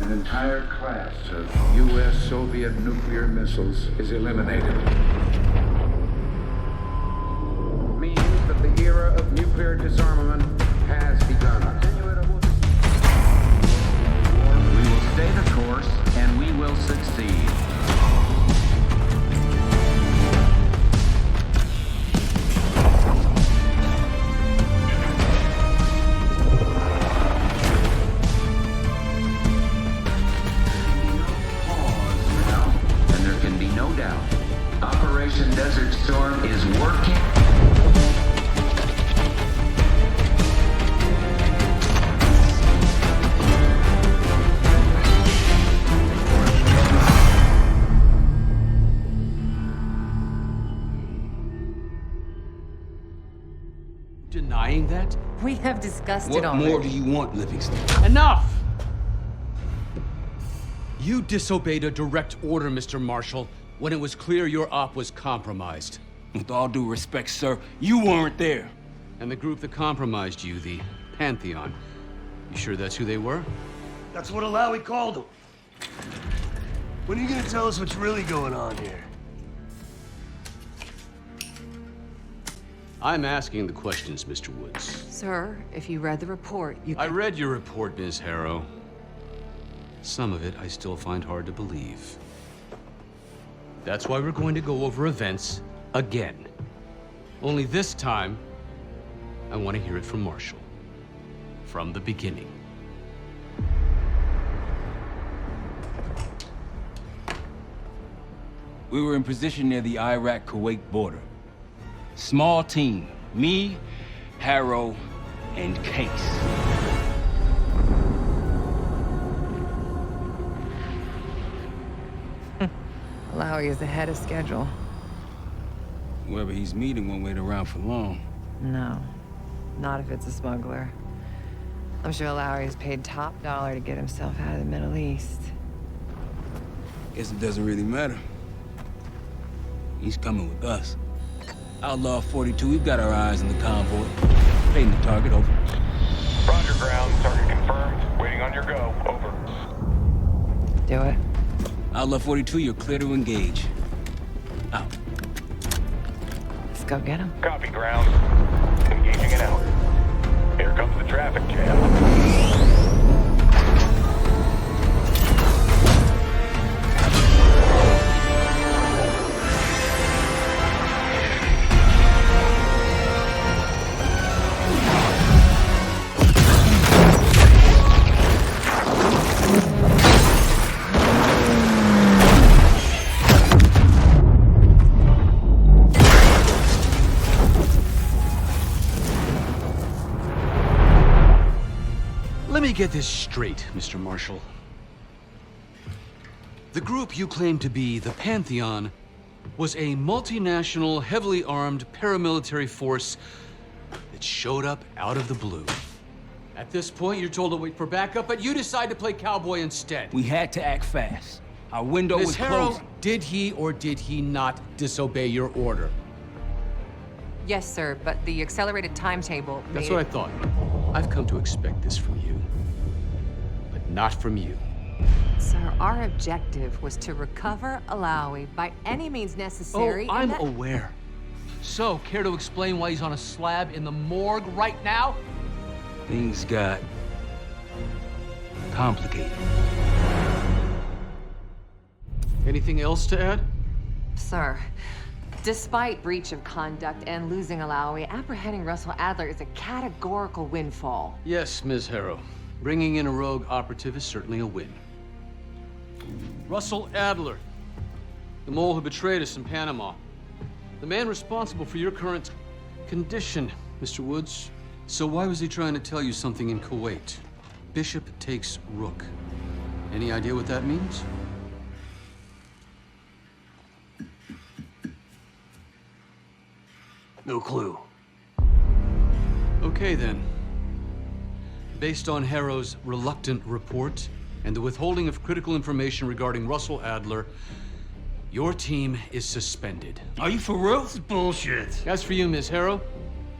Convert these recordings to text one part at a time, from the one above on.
An entire class of U.S.-Soviet nuclear missiles is eliminated. Means that the era of nuclear disarmament has begun. We will stay the course, and we will succeed. Operation Desert Storm is working. Denying that? We have discussed it What already. more do you want, Livingston? Enough! You disobeyed a direct order, Mr. Marshall, when it was clear your op was compromised. With all due respect, sir, you weren't there. And the group that compromised you, the Pantheon, you sure that's who they were? That's what Alawi called them. When are you gonna tell us what's really going on here? I'm asking the questions, Mr. Woods. Sir, if you read the report, you I can... read your report, Ms. Harrow. Some of it I still find hard to believe. That's why we're going to go over events again. Only this time, I want to hear it from Marshall. From the beginning. We were in position near the Iraq-Kuwait border. Small team, me, Harrow, and Case. Alawi is ahead of schedule. Whoever he's meeting won't wait around for long. No, not if it's a smuggler. I'm sure Alawi is paid top dollar to get himself out of the Middle East. Guess it doesn't really matter. He's coming with us. Outlaw 42, we've got our eyes on the convoy. Fading the target, over. Roger, ground. Target confirmed. Waiting on your go. Over. Do it. Outlaw 42, you're clear to engage. Out. Let's go get him. Copy, ground. Engaging it out. Here comes the traffic jam. Let me get this straight, Mr. Marshall. The group you claim to be the Pantheon was a multinational, heavily armed paramilitary force that showed up out of the blue. At this point, you're told to wait for backup, but you decide to play cowboy instead. We had to act fast. Our window Ms. was Harrow, closing. did he or did he not disobey your order? Yes, sir, but the accelerated timetable made That's what I thought. I've come to expect this from you, but not from you. Sir, our objective was to recover Alawi by any means necessary. Oh, I'm and that... aware. So, care to explain why he's on a slab in the morgue right now? Things got complicated. Anything else to add? Sir, despite breach of conduct and losing Alawi, apprehending Russell Adler is a categorical windfall. Yes, Ms. Harrow. Bringing in a rogue operative is certainly a win. Russell Adler, the mole who betrayed us in Panama. The man responsible for your current condition, Mr. Woods. So why was he trying to tell you something in Kuwait? Bishop takes Rook. Any idea what that means? No clue. Okay, then. Based on Harrow's reluctant report and the withholding of critical information regarding Russell Adler, your team is suspended. Are you for real? Bullshit. As for you, Ms. Harrow,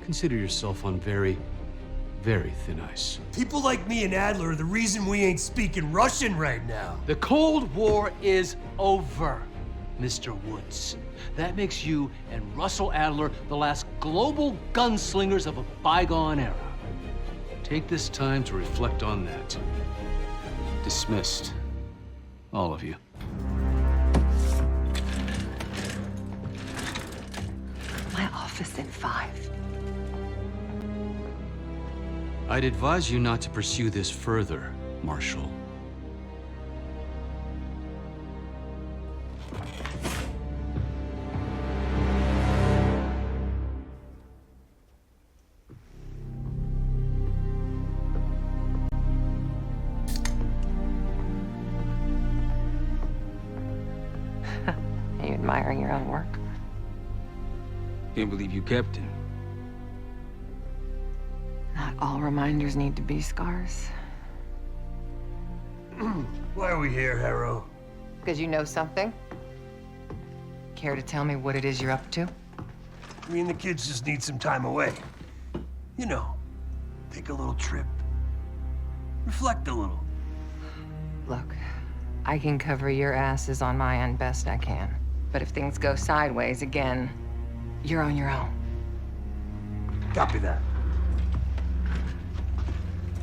consider yourself on very, very thin ice. People like me and Adler are the reason we ain't speaking Russian right now. The Cold War is over, Mr. Woods. That makes you and Russell Adler the last global gunslingers of a bygone era. Take this time to reflect on that. Dismissed. All of you. My office in 5. I'd advise you not to pursue this further, Marshal. Are you admiring your own work? Can't believe you kept him. Not all reminders need to be scars. Why are we here, Harrow? Because you know something? Care to tell me what it is you're up to? Me and the kids just need some time away. You know, take a little trip. Reflect a little. Look, I can cover your asses on my end best I can. But if things go sideways again, you're on your own. Copy that.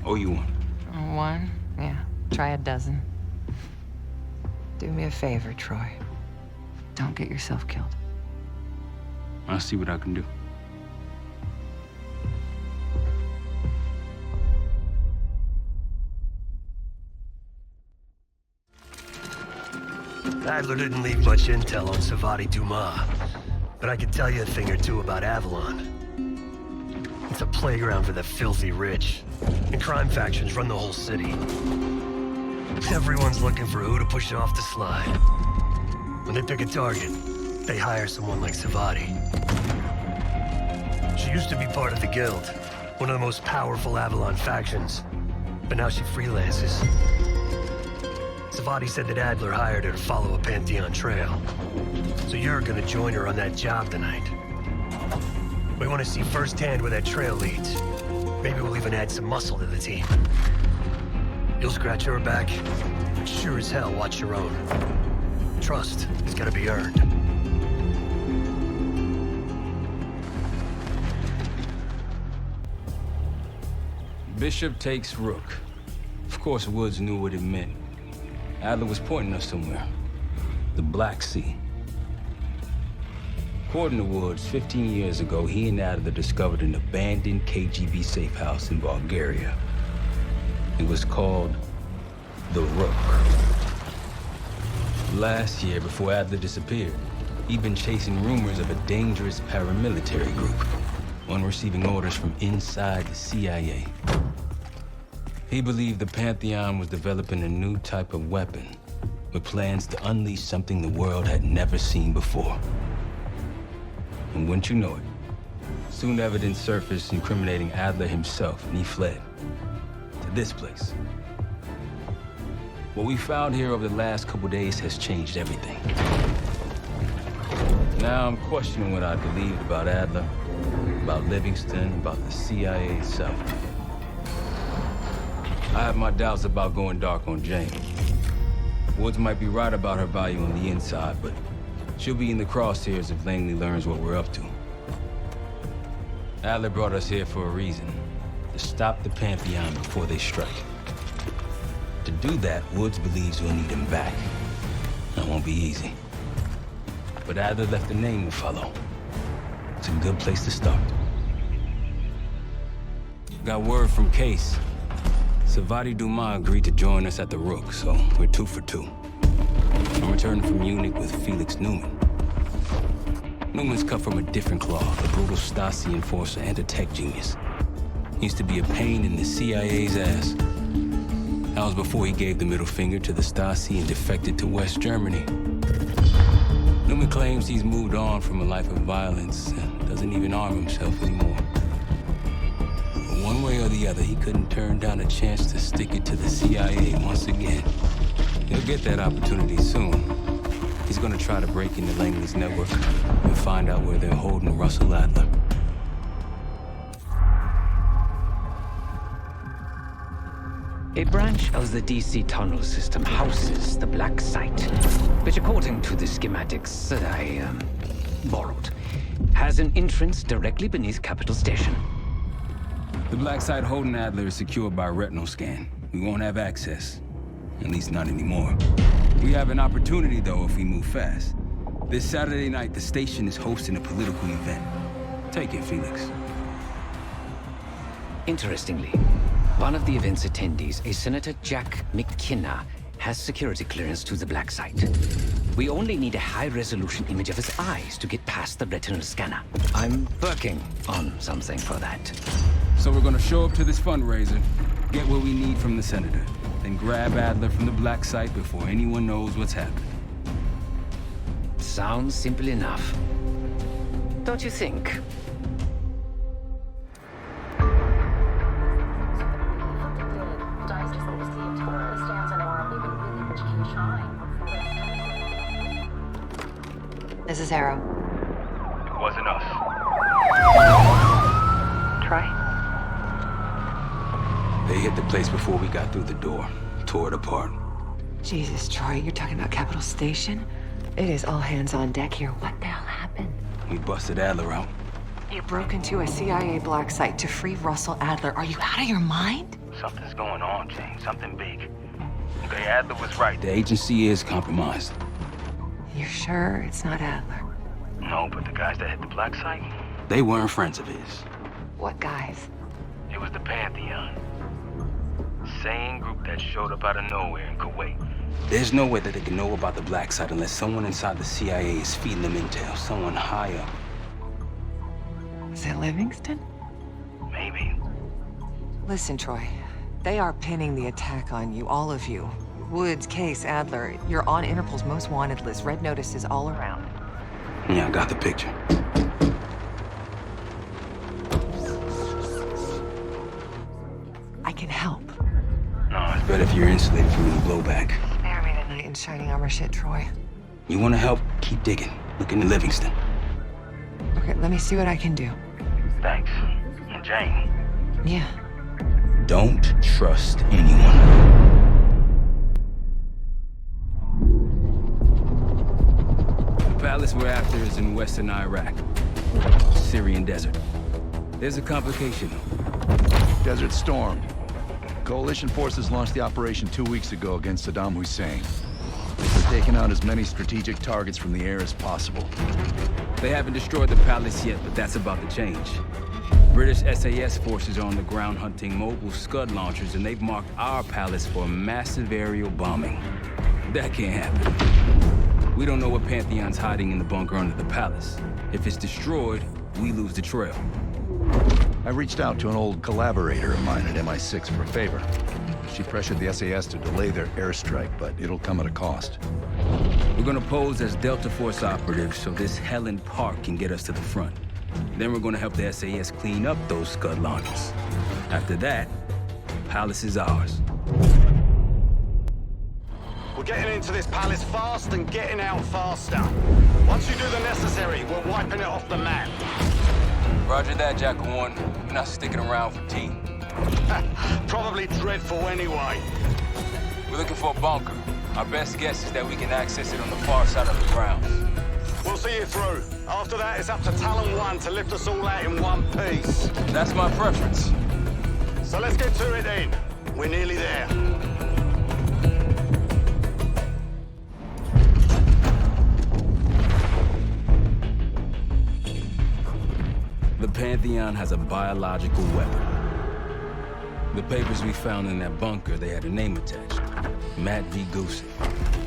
Oh, you one. One? Yeah. Try a dozen. Do me a favor, Troy. Don't get yourself killed. I'll see what I can do. Adler didn't leave much intel on Savati Dumas, but I can tell you a thing or two about Avalon. It's a playground for the filthy rich, and crime factions run the whole city. Everyone's looking for who to push off the slide. When they pick a target, they hire someone like Savati. She used to be part of the Guild, one of the most powerful Avalon factions, but now she freelances. Savati said that Adler hired her to follow a Pantheon trail. So you're gonna join her on that job tonight. We want to see firsthand where that trail leads. Maybe we'll even add some muscle to the team. You'll scratch her back, but sure as hell watch your own. Trust has gotta be earned. Bishop takes Rook. Of course, Woods knew what it meant. Adler was pointing us somewhere. The Black Sea. According to Woods, 15 years ago, he and Adler discovered an abandoned KGB safe house in Bulgaria. It was called the Rook. Last year, before Adler disappeared, he'd been chasing rumors of a dangerous paramilitary group, one receiving orders from inside the CIA. He believed the Pantheon was developing a new type of weapon, with plans to unleash something the world had never seen before. And wouldn't you know it, soon evidence surfaced incriminating Adler himself, and he fled to this place. What we found here over the last couple days has changed everything. Now I'm questioning what I believed about Adler, about Livingston, about the CIA itself. I have my doubts about going dark on Jane. Woods might be right about her value on the inside, but she'll be in the crosshairs if Langley learns what we're up to. Adler brought us here for a reason, to stop the Pantheon before they strike. To do that, Woods believes we'll need him back. That won't be easy. But Adler left a name to follow. It's a good place to start. Got word from Case. Savati Dumas agreed to join us at the Rook, so we're 2 for 2. I'm returning from Munich with Felix Newman. Newman's cut from a different cloth, a brutal Stasi enforcer and a tech genius. He used to be a pain in the CIA's ass. That was before he gave the middle finger to the Stasi and defected to West Germany. Newman claims he's moved on from a life of violence and doesn't even arm himself anymore. But one way or the other, he couldn't turn down a chance to stick it to the CIA once again. He'll get that opportunity soon. He's gonna try to break into Langley's network and find out where they're holding Russell Adler. A branch of the DC tunnel system houses the Black Site, which according to the schematics that I borrowed, has an entrance directly beneath Capital Station. The Black Site holding Adler is secured by retinal scan. We won't have access. At least not anymore. We have an opportunity, though, if we move fast. This Saturday night, the station is hosting a political event. Take it, Felix. Interestingly, one of the event's attendees, a Senator Jack McKenna, has security clearance to the Black Site. We only need a high-resolution image of his eyes to get past the retinal scanner. I'm working on something for that. So we're gonna show up to this fundraiser, get what we need from the Senator, then grab Adler from the Black Site before anyone knows what's happening. Sounds simple enough. Don't you think? This is Arrow. It wasn't us. Troy? They hit the place before we got through the door, tore it apart. Jesus, Troy, you're talking about Capital Station? It is all hands on deck here. What the hell happened? We busted Adler out. You broke into a CIA Black Site to free Russell Adler. Are you out of your mind? Something's going on, Jane. Something big. Okay, Adler was right. The agency is compromised. You're sure it's not Adler? No, but the guys that hit the Black Site, They weren't friends of his. What guys? it was the Pantheon. Same group that showed up out of nowhere in Kuwait. There's no way that they can know about the Black Site unless someone inside the CIA is feeding them intel, someone high up. Is it Livingston? Maybe. Listen, Troy. They are pinning the attack on you, all of you. Woods, Case, Adler. You're on Interpol's most wanted list. Red notices all around. Yeah, I got the picture. I can help. No, it's Better if you're insulated from any blowback. Spare me tonight in shining armor shit, Troy. You want to help? Keep digging. Look into Livingston. Okay, let me see what I can do. thanks. And Jane, Yeah. Don't trust anyone. The palace we're after is in western Iraq, Syrian desert. There's a complication. Desert Storm. Coalition forces launched the operation 2 weeks ago against Saddam Hussein. They're taking out as many strategic targets from the air as possible. They haven't destroyed the palace yet, but that's about to change. British SAS forces are on the ground hunting mobile Scud launchers, and they've marked our palace for massive aerial bombing. That can't happen. We don't know what Pantheon's hiding in the bunker under the palace. If it's destroyed, we lose the trail. I reached out to an old collaborator of mine at MI6 for a favor. She pressured the SAS to delay their airstrike, but it'll come at a cost. We're gonna pose as Delta Force operatives so this Helen Park can get us to the front. Then we're gonna help the SAS clean up those Scud launchers. After that, palace is ours. We're getting into this palace fast and getting out faster. Once you do the necessary, we're wiping it off the map. Roger that, Jackal 1. We're not sticking around for tea. Probably dreadful anyway. We're looking for a bunker. Our best guess is that we can access it on the far side of the grounds. We'll see you through. After that, it's up to Talon 1 to lift us all out in one piece. That's my preference. So let's get to it then. We're nearly there. The Pantheon has a biological weapon. The papers we found in that bunker, they had a name attached. Matt V. Gusev,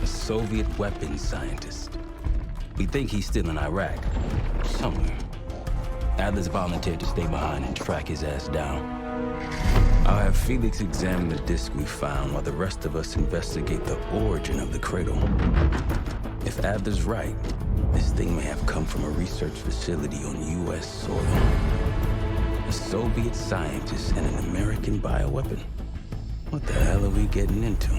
a Soviet weapons scientist. We think he's still in Iraq, somewhere. Adler's volunteered to stay behind and track his ass down. I'll have Felix examine the disc we found while the rest of us investigate the origin of the cradle. If Adler's right, this thing may have come from a research facility on U.S. soil. A Soviet scientist and an American bioweapon. What the hell are we getting into?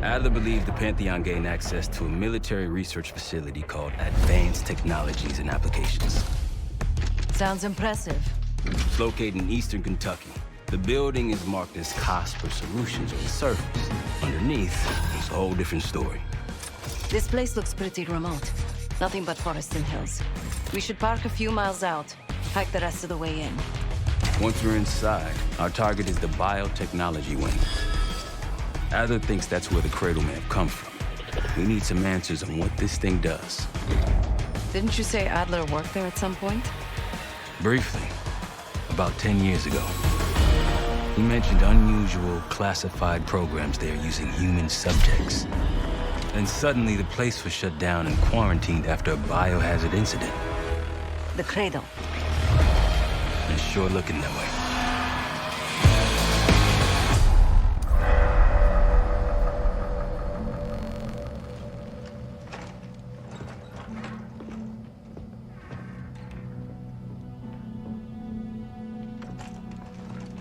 Adler believed the Pantheon gained access to a military research facility called Advanced Technologies and Applications. Sounds impressive. It's located in eastern Kentucky, The building is marked as Cosper Solutions on the surface. Underneath, it's a whole different story. This place looks pretty remote. Nothing but forest and hills. We should park a few miles out, hike the rest of the way in. Once we're inside, our target is the biotechnology wing. Adler thinks that's where the Cradle may have come from. We need some answers on what this thing does. Didn't you say Adler worked there at some point? Briefly, about 10 years ago. He mentioned unusual classified programs there using human subjects. And suddenly the place was shut down and quarantined after a biohazard incident. The Cradle. It's sure looking that way.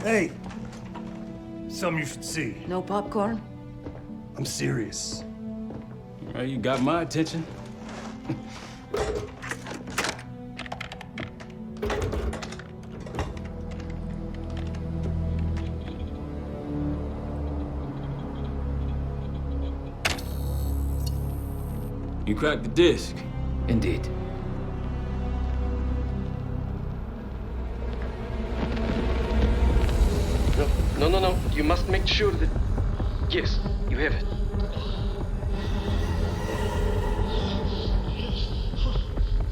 Hey! Something you should see. No popcorn? I'm serious. Well, you got my attention. You cracked the disc. Indeed. No. You must make sure that... Yes, you have it.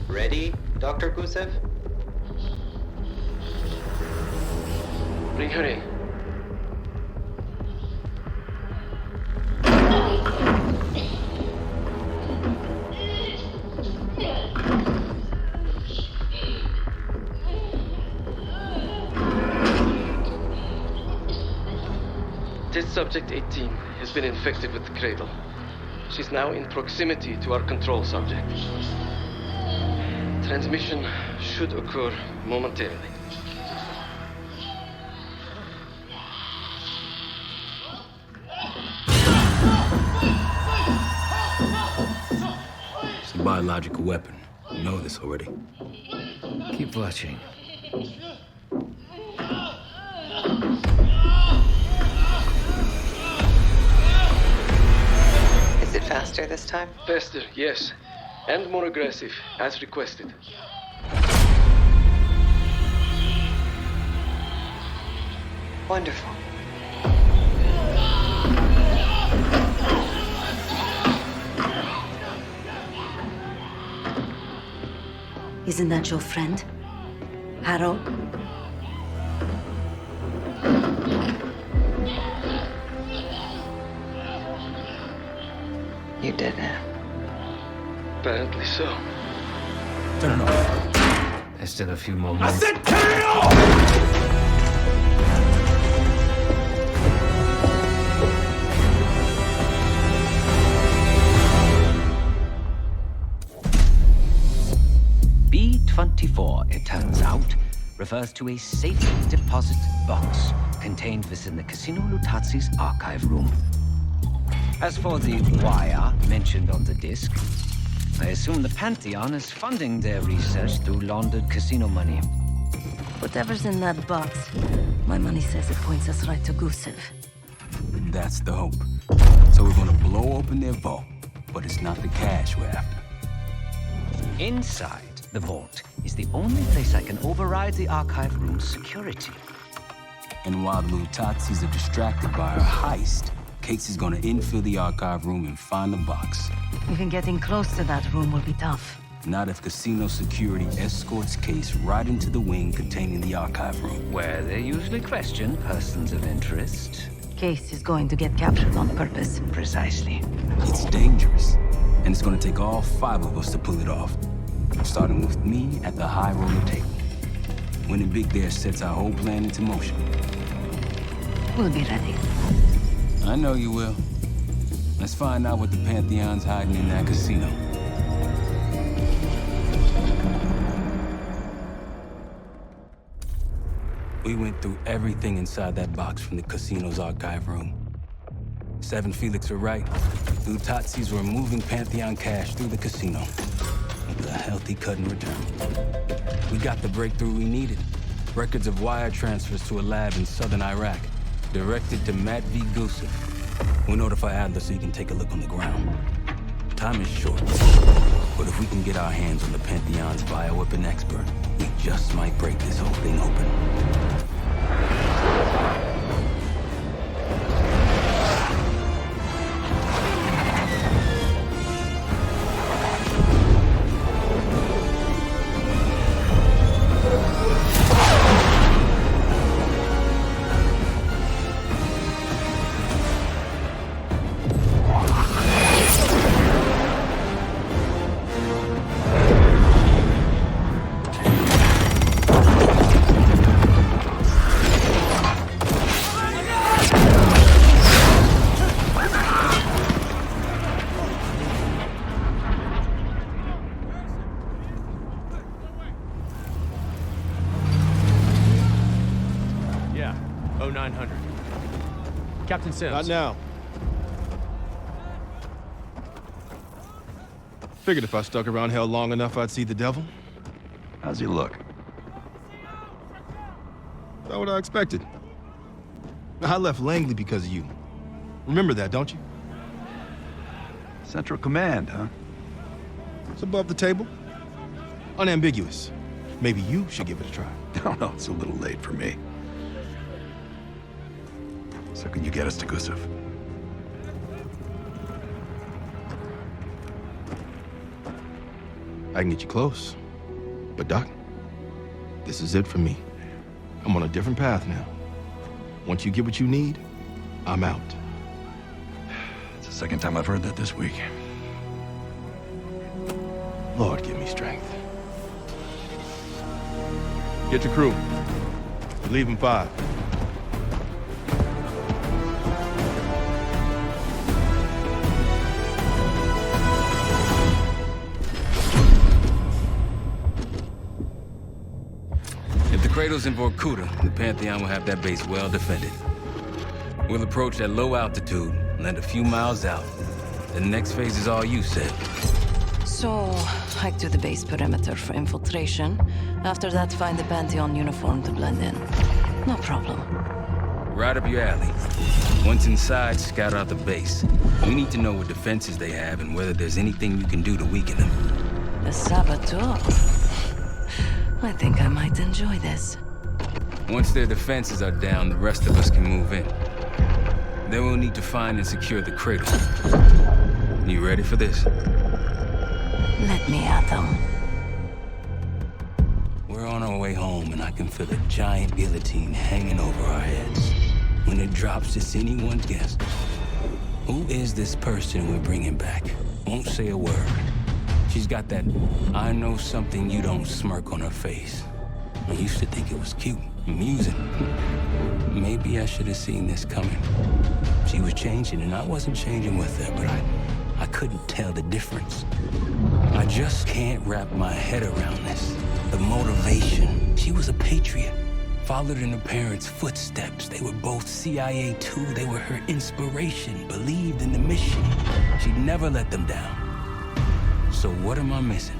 Ready, Dr. Gusev? Bring her in. Test subject 18 has been infected with the Cradle. She's now in proximity to our control subject. Transmission should occur momentarily. It's a biological weapon. You know this already. Keep watching. Is it faster this time? Faster, yes. And more aggressive, as requested. Wonderful. Isn't that your friend? Harrow? You did it. Apparently so. Turn it off. There's still a few more minutes. I said turn it off! B-24, it turns out, refers to a safe deposit box contained within the Casino Lutazi's archive room. As for the wire mentioned on the disc, I assume the Pantheon is funding their research through laundered casino money. Whatever's in that box, my money says it points us right to Gusev. That's the hope. So we're gonna blow open their vault, but it's not the cash we're after. Inside the vault is the only place I can override the archive room's security. And while the Lutazis are distracted by our heist, Casey's gonna infill the archive room and find the box. Even getting close to that room will be tough. Not if casino security escorts Case right into the wing containing the archive room. Where they usually question persons of interest. Case is going to get captured on purpose. Precisely. It's dangerous, and it's gonna take all 5 of us to pull it off. Starting with me at the high roller table. Winning big there sets our whole plan into motion. We'll be ready. I know you will. Let's find out what the Pantheon's hiding in that casino. We went through everything inside that box from the casino's archive room. 7 Felix were right. The Lutazis were moving Pantheon cash through the casino with a healthy cut in return. We got the breakthrough we needed. Records of wire transfers to a lab in southern Iraq. Directed to Matt V. Gusev. We'll notify Adler so he can take a look on the ground. Time is short, but if we can get our hands on the Pantheon's bioweapon expert, we just might break this whole thing open. Captain Sims. Not now. Figured if I stuck around hell long enough, I'd see the devil. How's he look? Not what I expected. I left Langley because of you. Remember that, don't you? Central Command, huh? It's above the table. Unambiguous. Maybe you should give it a try. Oh, no, it's a little late for me. So can you get us to Gusev? I can get you close. But Doc, this is it for me. I'm on a different path now. Once you get what you need, I'm out. It's the second time I've heard that this week. Lord, give me strength. Get your crew. We leave in 5. If the cradle's in Vorkuta, the Pantheon will have that base well defended. We'll approach at low altitude, land a few miles out. The next phase is all you, Sid. So, hike to the base perimeter for infiltration. After that, find the Pantheon uniform to blend in. No problem. Right up your alley. Once inside, scout out the base. We need to know what defenses they have and whether there's anything you can do to weaken them. The saboteur. I think I might enjoy this. Once their defenses are down, the rest of us can move in. Then we'll need to find and secure the cradle. You ready for this? Let me at them. We're on our way home, and I can feel a giant guillotine hanging over our heads. When it drops, it's anyone's guess. Who is this person we're bringing back? Won't say a word. She's got that I know something you don't smirk on her face. I used to think it was cute, amusing. Maybe I should have seen this coming. She was changing, and I wasn't changing with her, but I couldn't tell the difference. I just can't wrap my head around this. The motivation. She was a patriot. Followed in her parents' footsteps. They were both CIA too. They were her inspiration. Believed in the mission. She'd never let them down. So what am I missing?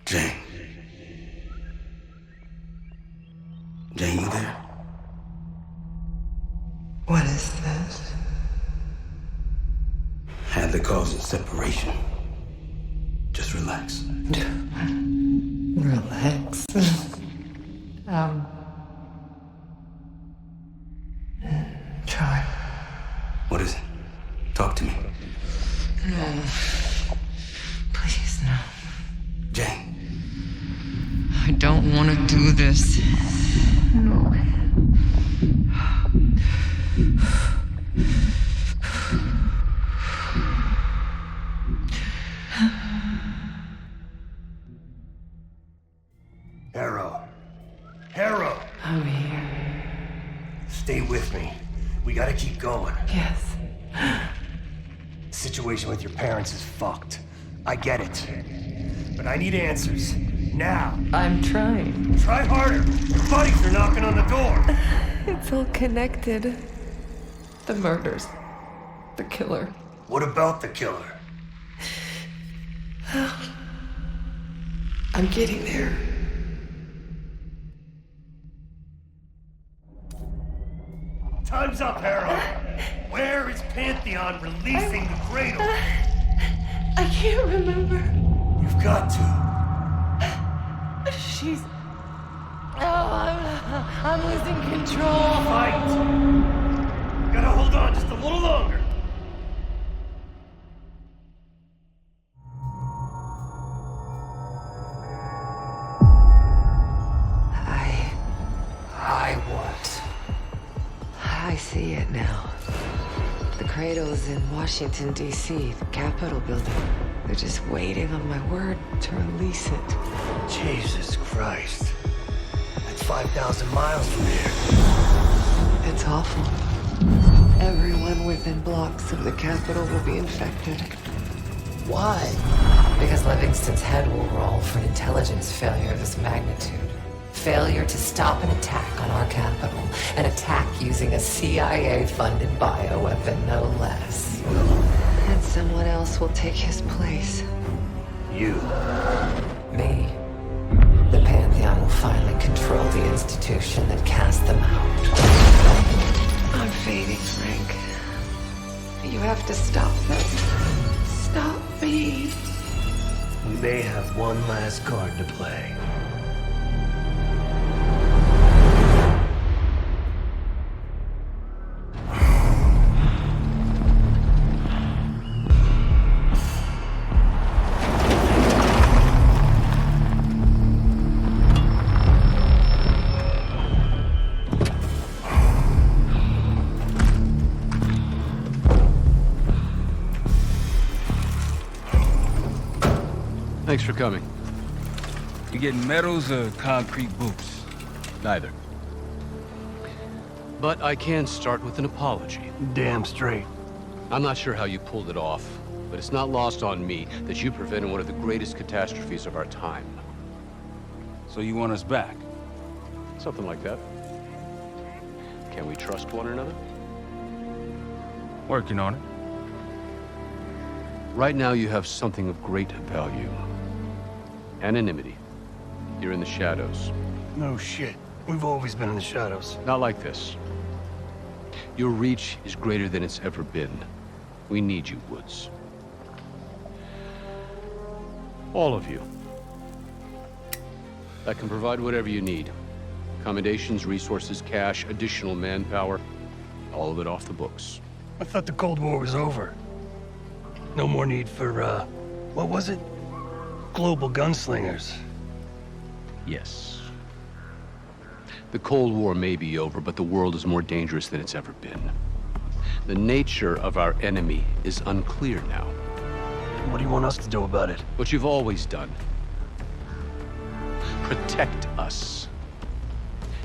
Jane. Jane, you there? What is this? Adler calls it separation. Just relax. Relax. Try. What is it? Talk to me. No. Please, no. Jane. I don't want to do this. No. Harrow! I'm here. Stay with me. We gotta keep going. Yes. The situation with your parents is fucked. I get it. But I need answers. Now. I'm trying. Try harder. Your buddies are knocking on the door. It's all connected. The murders. The killer. What about the killer? I'm getting there. Time's up, Harrow. Where is Pantheon releasing the cradle? I can't remember. You've got to. She's... Oh, I'm losing control. Fight! Gotta hold on just a little longer. I see it now. The cradle's in Washington, D.C., the Capitol building. They're just waiting on my word to release it. Jesus Christ. That's 5,000 miles from here. It's awful. Everyone within blocks of the Capitol will be infected. Why? Because Livingston's head will roll for an intelligence failure of this magnitude. Failure to stop an attack on our capital. An attack using a CIA-funded bioweapon, no less. And someone else will take his place. You. Me. The Pantheon will finally control the institution that cast them out. I'm fading, Frank. You have to stop them. Stop me. We may have one last card to play. Thanks for coming. You getting medals or concrete boots? Neither. But I can start with an apology. Damn straight. I'm not sure how you pulled it off, but it's not lost on me that you prevented one of the greatest catastrophes of our time. So you want us back? Something like that. Can we trust one another? Working on it. Right now you have something of great value. Anonymity. You're in the shadows. No shit. We've always been in the shadows. Not like this. Your reach is greater than it's ever been. We need you, Woods. All of you. I can provide whatever you need. Accommodations, resources, cash, additional manpower. All of it off the books. I thought the Cold War was over. No more need for, what was it? Global gunslingers. Yes. The Cold War may be over, but the world is more dangerous than it's ever been. The nature of our enemy is unclear now. What do you want us to do about it? What you've always done. Protect us.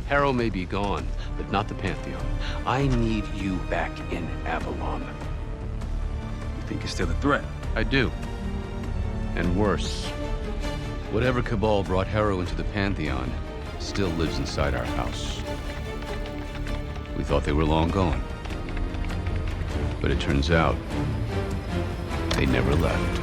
Harrow may be gone, but not the Pantheon. I need you back in Avalon. You think you're still a threat? I do. And worse. Whatever cabal brought Harrow into the Pantheon still lives inside our house. We thought they were long gone. But it turns out, they never left.